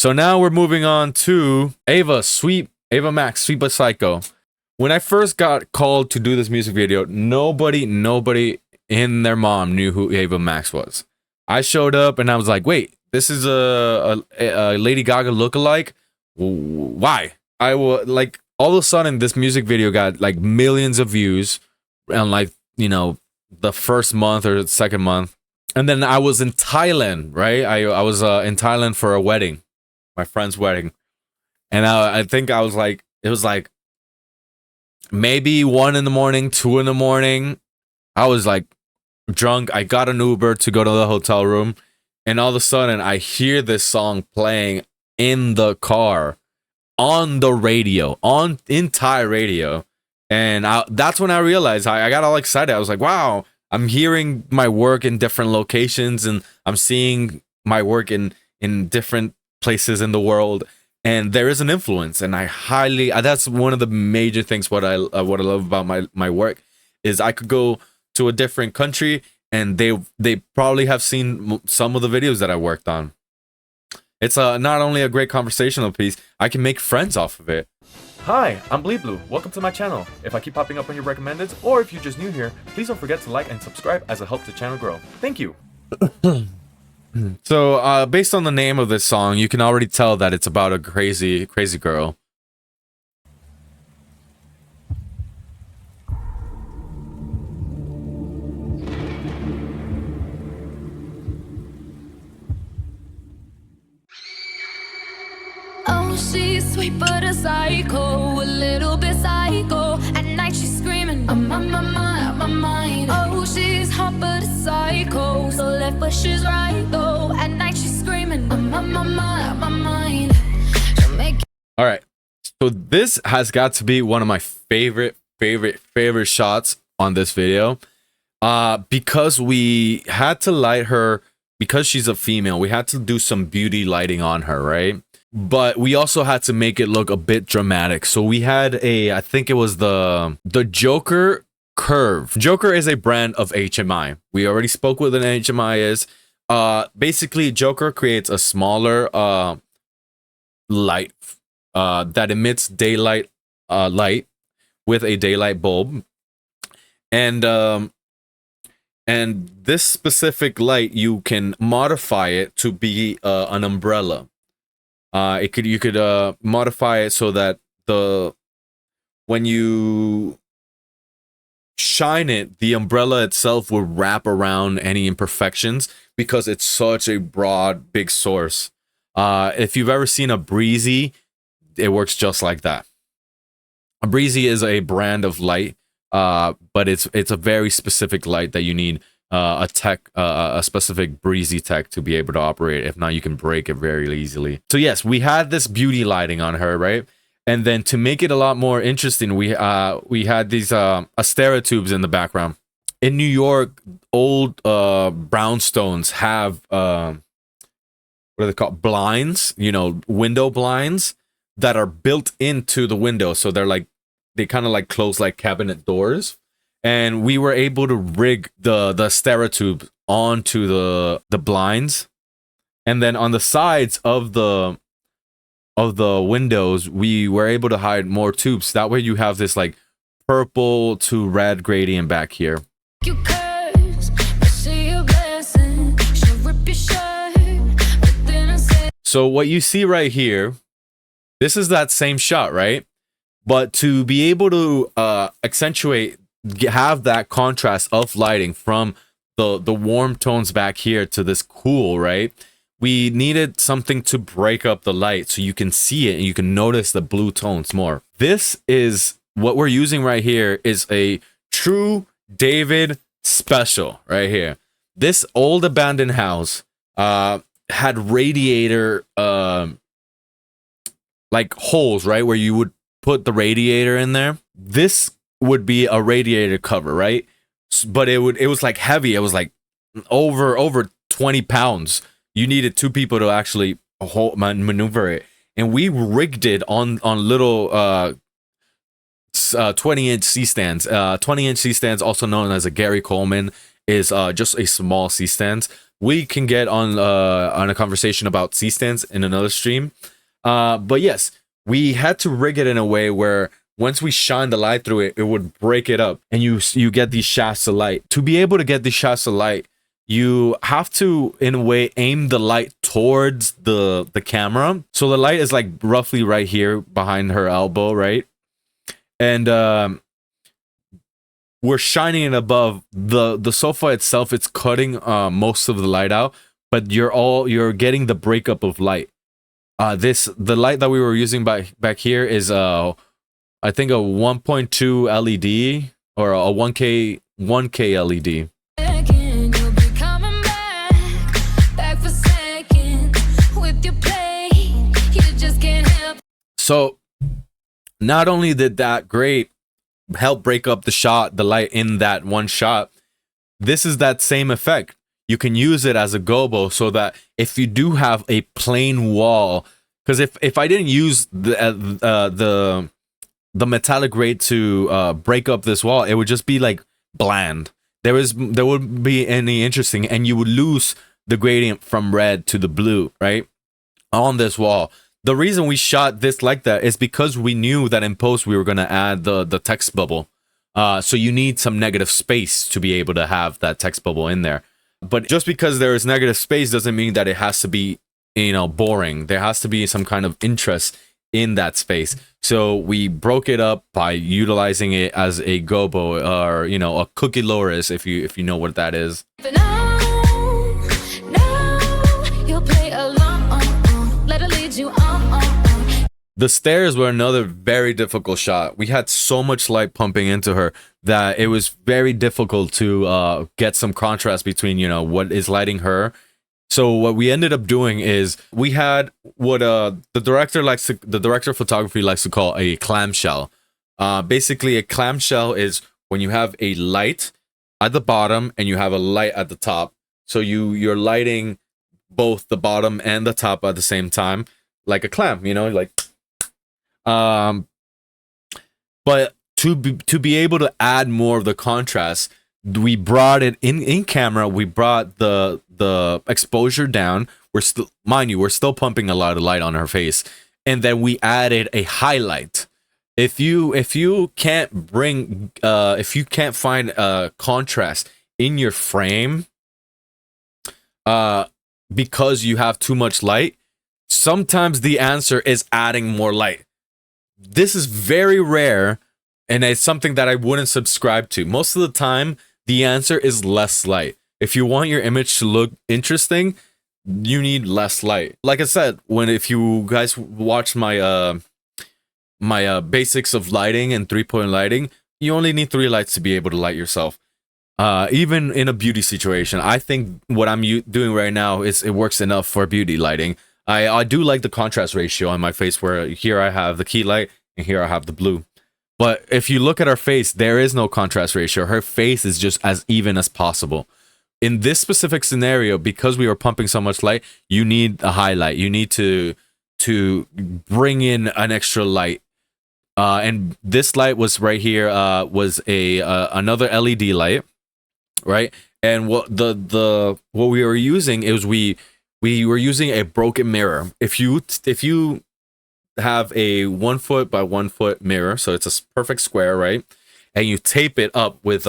So now we're moving on to Ava Max, Sweet But Psycho. When I first got called to do this music video, nobody in their mom knew who Ava Max was. I showed up and I was like, wait, this is a Lady Gaga lookalike? Why? I was like, all of a sudden this music video got like millions of views and like, you know, the first month or the second month. And then I was in Thailand, right? I was in Thailand for a wedding, my friend's wedding. And I think I was like, it was like maybe 1 in the morning, 2 in the morning. I was like drunk. I got an Uber to go to the hotel room. And all of a sudden I hear this song playing in the car on the radio, in Thai radio. And that's when I realized I got all excited. I was like, wow, I'm hearing my work in different locations and I'm seeing my work in different places in the world. And there is an influence, and that's one of the major things what I love about my work is I could go to a different country and they probably have seen some of the videos that I worked on. It's not only a great conversational piece, I can make friends off of it. Hi, I'm Bleed Blue. Welcome to my channel. If I keep popping up on your recommendeds, or if you're just new here, please don't forget to like and subscribe as it helps the channel grow. Thank you. So, based on the name of this song, you can already tell that it's about a crazy girl. Oh, she's sweet but a psycho, a little bit psycho. At night she's screaming, I'm on my mind. Oh, she's hot but a psycho, so left but she's right though. At night she's screaming, I'm on my mind. All right, so this has got to be one of my favorite shots on this video, because we had to light her, because she's a female. We had to do some beauty lighting on her, right? But we also had to make it look a bit dramatic. So we had I think it was the Joker Curve. Joker is a brand of HMI. We already spoke what an HMI is. Basically, Joker creates a smaller light that emits daylight light with a daylight bulb. And this specific light, you can modify it to be an umbrella. You could modify it so that when you shine it, the umbrella itself will wrap around any imperfections because it's such a broad, big source. If you've ever seen a Breezy, it works just like that. A Breezy is a brand of light, but it's a very specific light that you need a specific Breezy tech to be able to operate. If not, you can break it very easily. So yes, we had this beauty lighting on her, right? And then to make it a lot more interesting, we had these Astera tubes in the background. In New York, old brownstones have what are they called? Blinds, you know, window blinds that are built into the window. So they kind of like close like cabinet doors. And we were able to rig the Astera tube onto the blinds, and then on the sides of the windows, we were able to hide more tubes. That way, you have this like purple to red gradient back here. You curse, but see a blessing. She'll rip your shirt, but then I say. So what you see right here, this is that same shot, right? But to be able to accentuate, have that contrast of lighting from the warm tones back here to this cool, right? We needed something to break up the light so you can see it and you can notice the blue tones more. This is what we're using right here, is a true David special right here. This old abandoned house had radiator like holes, right, where you would put the radiator in there. This would be a radiator cover, right? But it was like heavy. It was like over 20 pounds. You needed 2 people to actually maneuver it, and we rigged it on little 20-inch C-stands. 20-inch C-stands, also known as a Gary Coleman, is just a small C-stands. we can get on a conversation about C-stands in another stream. But yes, we had to rig it in a way where once we shine the light through it, it would break it up, and you get these shafts of light. To be able to get these shafts of light, you have to, in a way, aim the light towards the camera. So the light is like roughly right here behind her elbow, right? And we're shining it above the sofa itself. It's cutting most of the light out, but you're getting the breakup of light. The light that we were using back here is I think a 1.2 LED or a 1K LED. So not only did that great help break up the light in that one shot, this is that same effect. You can use it as a gobo, so that if you do have a plain wall, because if I didn't use the metallic grade to break up this wall, it would just be like bland. There wouldn't be any interesting, and you would lose the gradient from red to the blue, right, on this wall. The reason we shot this like that is because we knew that in post we were going to add the text bubble. So you need some negative space to be able to have that text bubble in there. But just because there is negative space doesn't mean that it has to be, boring. There has to be some kind of interest in that space. So we broke it up by utilizing it as a gobo, or a cookie loris, if you know what that is. The stairs were another very difficult shot. We had so much light pumping into her that it was very difficult to get some contrast between, what is lighting her. So what we ended up doing is we had what the director of photography likes to call a clamshell. Basically, a clamshell is when you have a light at the bottom and you have a light at the top. So you're lighting both the bottom and the top at the same time, like a clam, like. But to be able to add more of the contrast, we brought it in camera. We brought the exposure down. We're still pumping a lot of light on her face, and then we added a highlight. If you can't find a contrast in your frame, because you have too much light, sometimes the answer is adding more light. This is very rare, and it's something that I wouldn't subscribe to. Most of the time, the answer is less light. If you want your image to look interesting, you need less light. Like I said, if you guys watch my basics of lighting and 3-point lighting, you only need 3 lights to be able to light yourself. Even in a beauty situation, I think what I'm doing right now it works enough for beauty lighting. I do like the contrast ratio on my face, where here I have the key light and here I have the blue. But if you look at her face, there is no contrast ratio. Her face is just as even as possible. In this specific scenario, because we were pumping so much light, you need a highlight. You need to bring in an extra light. And this light was right here, was another LED light, right? And what we were using is we were using a broken mirror. If you have a 1 foot by 1 foot mirror, so it's a perfect square, right? And you tape it up with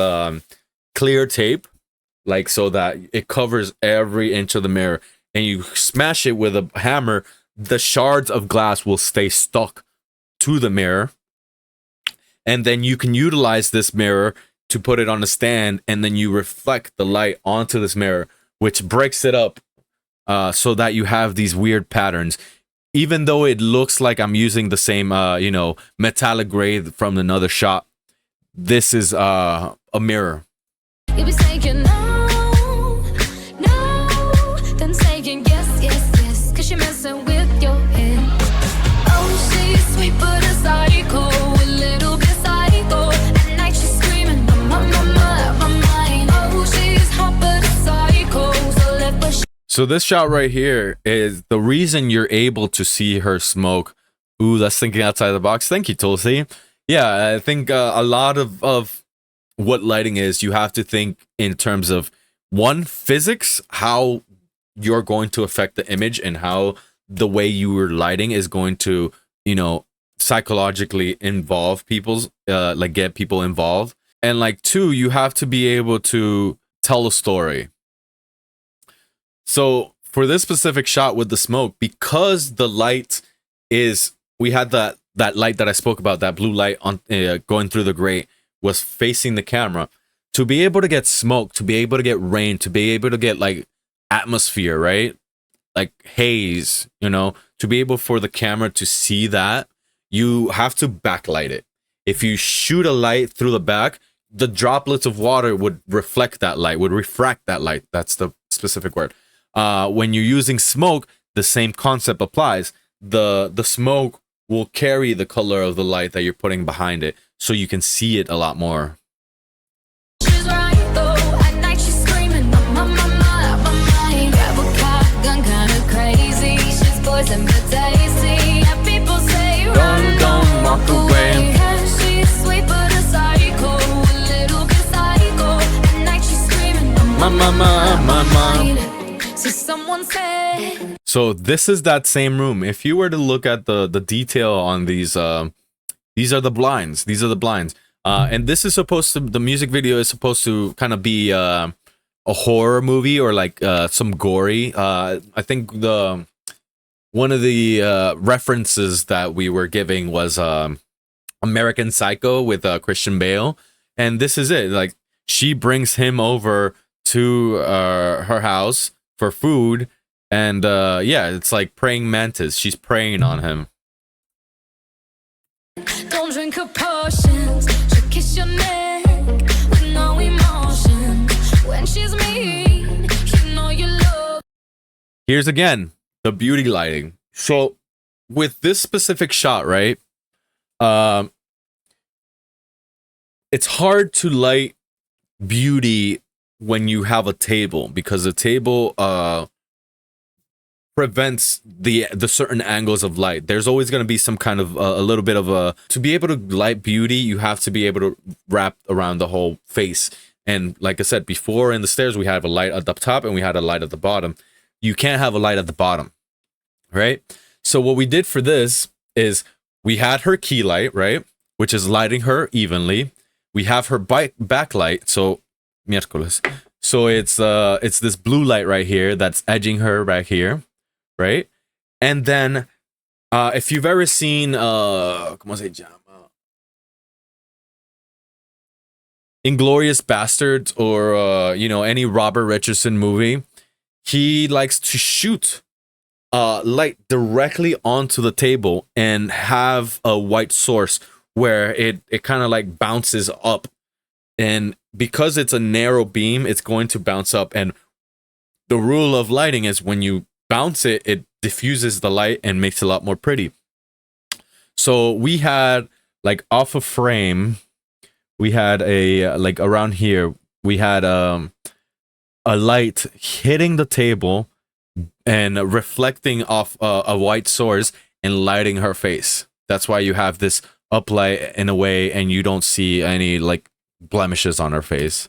clear tape, like so that it covers every inch of the mirror, and you smash it with a hammer, the shards of glass will stay stuck to the mirror. And then you can utilize this mirror to put it on a stand, and then you reflect the light onto this mirror, which breaks it up. So that you have these weird patterns, even though it looks like I'm using the same, metallic gray from another shot. This is a mirror. You be saying no, no, then saying yes, yes, yes, 'cause you're messing with your head. Oh, she's sweet but a psycho, a little bit psycho. At night she's screaming, my mind. Oh, she's hot but a psycho, so let her. So this shot right here is the reason you're able to see her smoke. Ooh, that's thinking outside the box. Thank you, Tulsi. Yeah, I think a lot of what lighting is, you have to think in terms of one, physics, how you're going to affect the image and how the way you were lighting is going to, you know, psychologically involve people's like get people involved. And like two, you have to be able to tell a story. So for this specific shot with the smoke, because the light is, we had that light that I spoke about, that blue light on going through the grate was facing the camera. To be able to get smoke, to be able to get rain, to be able to get like atmosphere, right? Like haze, you know, to be able for the camera to see that, you have to backlight it. If you shoot a light through the back, the droplets of water would reflect that light, would refract that light. That's the specific word. When you're using smoke, the same concept applies. The smoke will carry the color of the light that you're putting behind it, so you can see it a lot more. She's right though, at night she's screaming, my mind. Grab a gun, kinda crazy. She's poison but tasty. And people say, don't walk away. She's sweet but a psycho, a little bit psycho. At night she's screaming, my mind. So someone said. So this is that same room. If you were to look at the detail on these are the blinds. These are the blinds. And this is supposed to, the music video is supposed to kind of be a horror movie or like some gory. I think one of the references that we were giving was American Psycho with Christian Bale, and this is it. Like she brings him over to her house for food, and yeah, it's like praying mantis. She's praying on him. Don't drink her potions. She'll kiss your neck with no emotion. When she's mean, you know you love. Here's again the beauty lighting. So with this specific shot, right? It's hard to light beauty when you have a table, because the table prevents the certain angles of light. There's always going to be some kind of a little bit of a, to be able to light beauty, you have to be able to wrap around the whole face. And like I said before, in the stairs we have a light at the top and we had a light at the bottom. You can't have a light at the bottom, right? So what we did for this is we had her key light, right, which is lighting her evenly. We have her backlight, so miércoles. So it's this blue light right here that's edging her right here, right? And then if you've ever seen ¿cómo se llama? Inglourious Bastards, or you know, any Robert Richardson movie, he likes to shoot light directly onto the table and have a white source where it kind of like bounces up. And because it's a narrow beam, it's going to bounce up. And the rule of lighting is when you bounce it, it diffuses the light and makes it a lot more pretty. So we had like off a frame, we had a like around here, we had a light hitting the table and reflecting off a white source and lighting her face. That's why you have this uplight in a way, and you don't see any like blemishes on her face.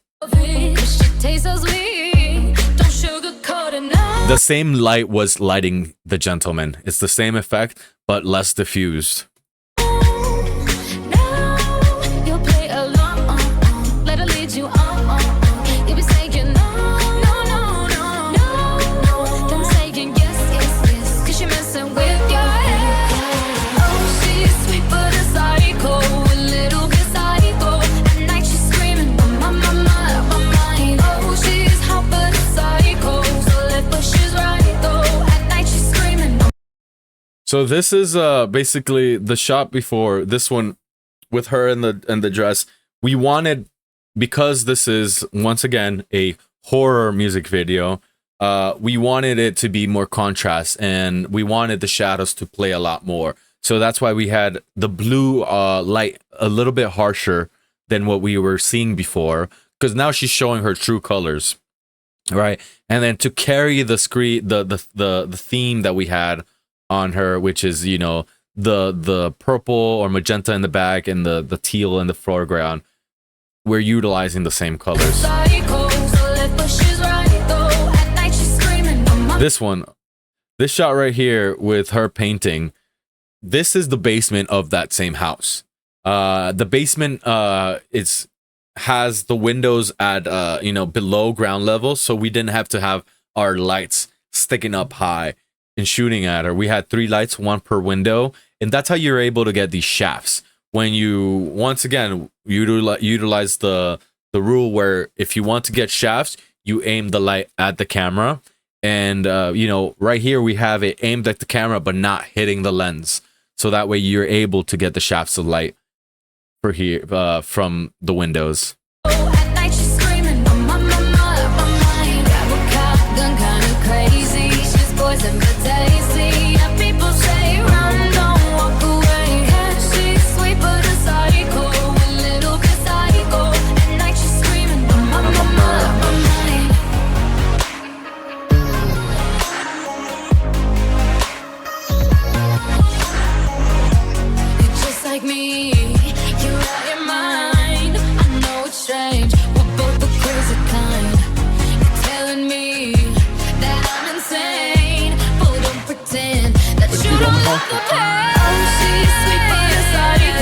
The same light was lighting the gentleman. It's the same effect, but less diffused. So this is basically the shot before this one with her in the dress. We wanted, because this is once again a horror music video, we wanted it to be more contrast, and we wanted the shadows to play a lot more. So that's why we had the blue light a little bit harsher than what we were seeing before, because now she's showing her true colors, right? And then to carry the screen, the theme that we had on her, which is, you know, the purple or magenta in the back and the teal in the foreground, we're utilizing the same colors. This one, this shot right here with her painting, this is the basement of that same house. The basement has the windows at you know, below ground level, so we didn't have to have our lights sticking up high and shooting at her. We had 3 lights, 1 per window, and that's how you're able to get these shafts. When you once again utilize the rule where if you want to get shafts, you aim the light at the camera, and you know, right here we have it aimed at the camera but not hitting the lens, so that way you're able to get the shafts of light for here from the windows. At night she's screaming, my mind. Grab a cop gun, kinda crazy. She's poison but tasty. And people say, run, don't walk away. Yeah, she's sweet but a psycho, a little bit psycho. At night she's screaming, my mind. You're just like me. You're out your mind. I know it's strange. We're both the crazy kind. You're telling me that I'm insane, but don't pretend that you don't love the pain. Oh, she's sweet but a psycho, a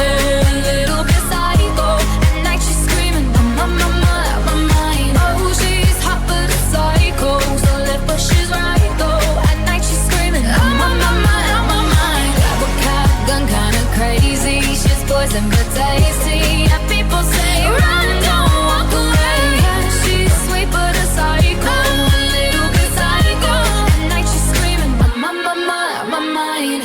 little bit psycho. At night she's screaming, my mind. Oh, she's hot but a psycho, so left but she's right though. At night she's screaming, my mind. Grab a cop gun, kinda crazy. She's poison but tasty. And people say, run, don't walk away. Yeah, she's sweet but a psycho, a little bit psycho. At night she's screaming, my mind.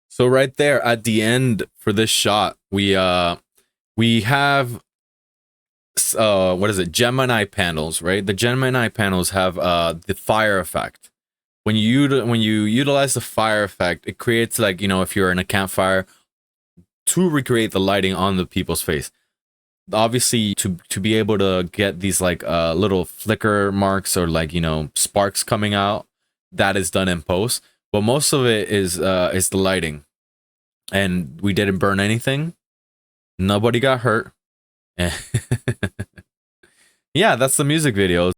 So right there at the end for this shot, we have what is it, Gemini panels, right? The Gemini panels have the fire effect. When you utilize the fire effect, it creates, like, you know, if you're in a campfire, to recreate the lighting on the people's face. Obviously, to be able to get these like little flicker marks or, like, you know, sparks coming out, that is done in post. But most of it is the lighting, and we didn't burn anything. Nobody got hurt. Yeah, that's the music video.